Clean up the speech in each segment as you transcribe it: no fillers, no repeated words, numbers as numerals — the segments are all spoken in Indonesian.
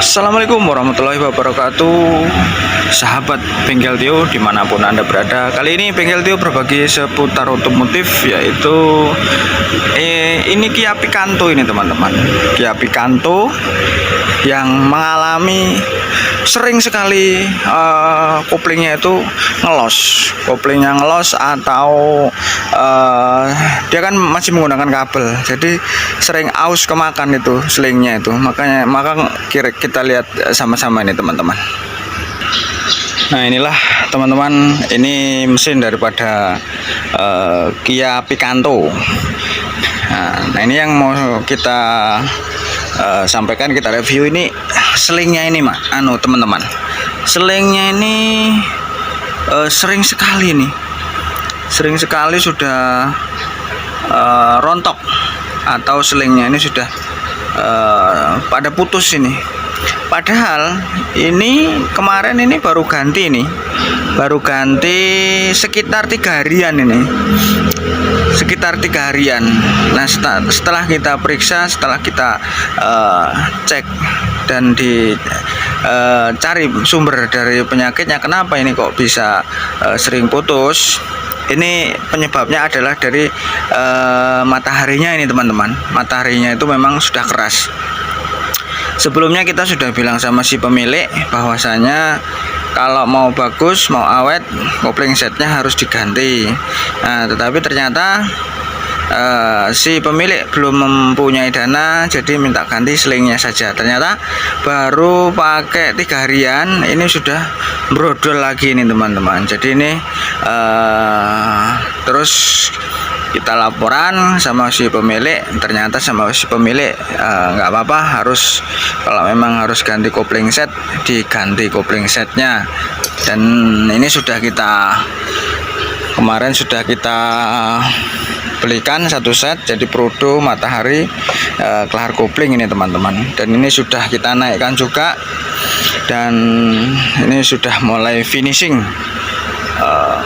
Assalamualaikum warahmatullahi wabarakatuh, sahabat Bengkel Tio dimanapun Anda berada. Kali ini Bengkel Tio berbagi seputar otomotif, yaitu ini Kia Picanto ini teman-teman. Kia Picanto yang mengalami sering sekali koplingnya itu koplingnya ngelos atau dia kan masih menggunakan kabel, jadi sering aus kemakan itu selingnya itu. Maka kita lihat sama-sama ini teman-teman. Nah inilah teman-teman, ini mesin daripada Kia Picanto. Nah ini yang mau kita sampaikan, kita review ini selingnya ini teman-teman. Selingnya ini sering sekali sudah rontok, atau selingnya ini sudah pada putus ini. Padahal ini kemarin ini baru ganti sekitar 3 harian ini, sekitar 3 harian. Nah setelah kita periksa, setelah kita cek dan cari sumber dari penyakitnya, kenapa ini kok bisa sering putus. Ini penyebabnya adalah dari mataharinya ini teman-teman. Mataharinya itu memang sudah keras. Sebelumnya kita sudah bilang sama si pemilik bahwasanya kalau mau bagus, mau awet, kopling setnya harus diganti. Nah, tetapi ternyata si pemilik belum mempunyai dana, jadi minta ganti selingnya saja. Ternyata baru pakai 3 harian ini sudah brodol lagi ini teman-teman. Jadi ini terus kita laporan sama si pemilik, ternyata sama si pemilik nggak apa-apa, harus kalau memang harus ganti kopling set, diganti kopling setnya. Dan ini kemarin sudah kita belikan 1 set, jadi Prodo Matahari kelahar kopling ini teman-teman. Dan ini sudah kita naikkan juga, dan ini sudah mulai finishing.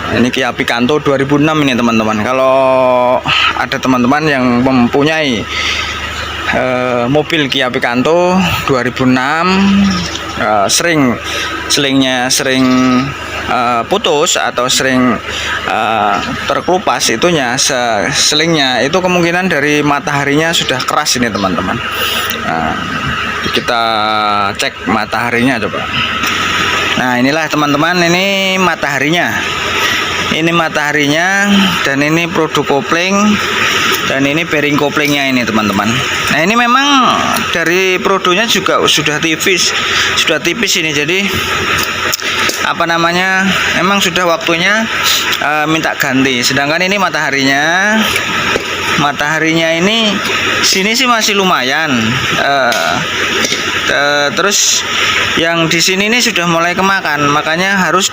Ini Kia Picanto 2006 ini teman-teman. Kalau ada teman-teman yang mempunyai mobil Kia Picanto 2006, selingnya sering putus atau sering terkelupas itunya, selingnya itu kemungkinan dari mataharinya sudah keras ini teman-teman. Kita cek mataharinya coba. Nah inilah teman-teman, ini mataharinya. Ini mataharinya, dan ini produk kopling, dan ini bearing koplingnya ini teman-teman. Nah ini memang dari produnya juga sudah tipis ini, jadi memang sudah waktunya minta ganti. Sedangkan ini mataharinya ini sini sih masih lumayan, terus yang di sini ini sudah mulai kemakan, makanya harus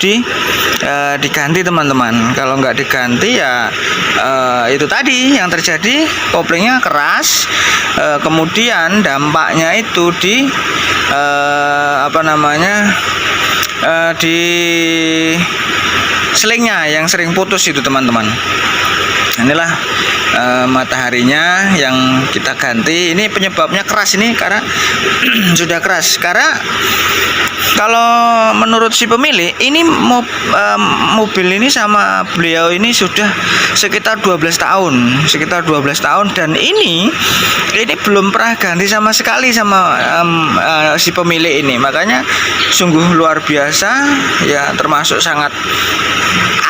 diganti teman-teman. Kalau nggak diganti ya itu tadi yang terjadi, koplingnya keras, kemudian dampaknya itu di di selingnya yang sering putus itu teman-teman. Inilah mataharinya yang kita ganti. Ini penyebabnya keras ini karena sudah keras. Karena kalau menurut si pemilik ini mobil ini sama beliau ini sudah sekitar 12 tahun, dan ini belum pernah ganti sama sekali sama si pemilik ini. Makanya sungguh luar biasa ya, termasuk sangat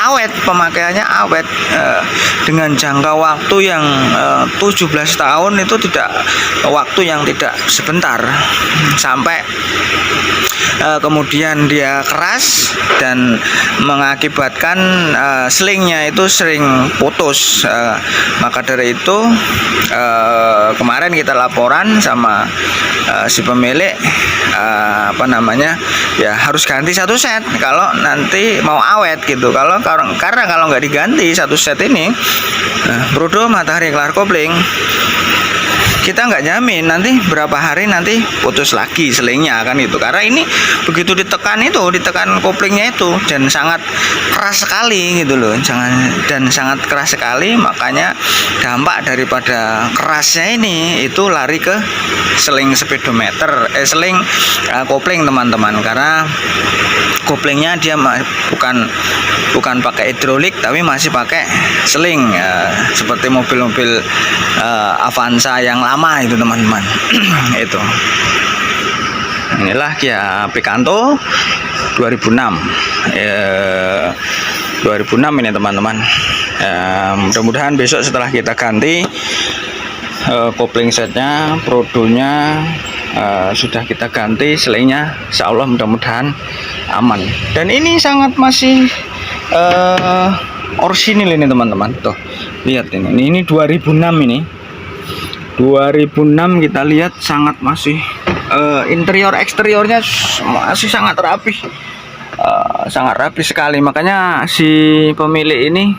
awet, pemakaiannya awet, dengan jangka waktu yang 17 tahun. Itu tidak waktu yang tidak sebentar, sampai kemudian dia keras dan mengakibatkan selingnya itu sering putus. Maka dari itu kemarin kita laporan sama si pemilik, ya harus ganti 1 set kalau nanti mau awet gitu. Karena kalau nggak diganti 1 set ini, Prodo Matahari kelahar kopling kita nggak jamin nanti berapa hari nanti putus lagi selingnya kan itu, karena ini begitu ditekan koplingnya itu dan sangat keras sekali gitu loh, sangat keras sekali, makanya dampak daripada kerasnya ini itu lari ke seling speedometer, seling kopling teman-teman, karena koplingnya dia bukan pakai hidrolik tapi masih pakai seling seperti mobil-mobil Avanza yang lama itu teman-teman. Itu inilah Kia Picanto 2006 2006 ini teman-teman. Mudah-mudahan besok setelah kita ganti kopling setnya, prodonya sudah kita ganti, selingnya insya Allah mudah-mudahan aman. Dan ini sangat masih orsinil ini teman-teman, tuh lihat ini 2006 ini 2006 kita lihat sangat masih interior eksteriornya masih sangat rapi, sangat rapi sekali. Makanya si pemilik ini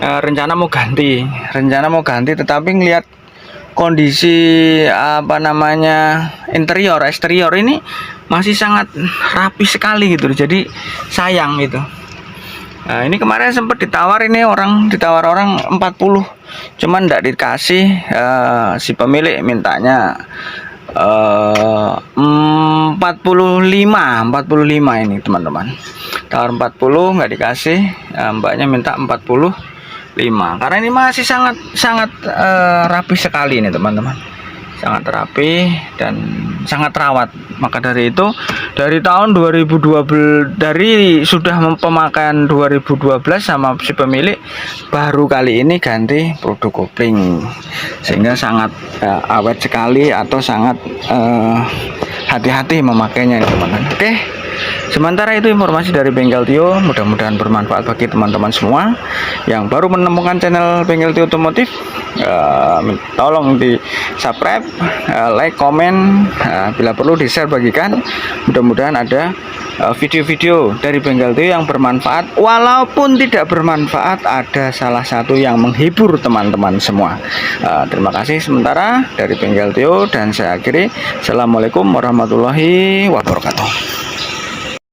rencana mau ganti, tetapi ngelihat kondisi interior eksterior ini masih sangat rapi sekali gitu, jadi sayang gitu. Nah, ini kemarin sempat ditawar orang 40, cuman tidak dikasih. Si pemilik mintanya 45 ini teman-teman, tawar 40 nggak dikasih, mbaknya minta 45 karena ini masih sangat rapi sekali ini teman-teman, sangat rapi dan sangat rawat. Maka dari itu dari tahun 2012, dari sudah pemakaian 2012 sama si pemilik, baru kali ini ganti produk kopling, sehingga sangat awet sekali atau sangat hati-hati memakainya teman-teman. Oke, sementara itu informasi dari Bengkel Tio, mudah-mudahan bermanfaat bagi teman-teman semua yang baru menemukan channel Bengkel Tio Otomotif. Tolong di subscribe, like, komen, bila perlu di share, bagikan. Mudah-mudahan ada video-video dari Bengkel Tio yang bermanfaat, walaupun tidak bermanfaat ada salah satu yang menghibur teman-teman semua. Terima kasih sementara dari Bengkel Tio, dan saya akhiri. Assalamualaikum warahmatullahi wabarakatuh.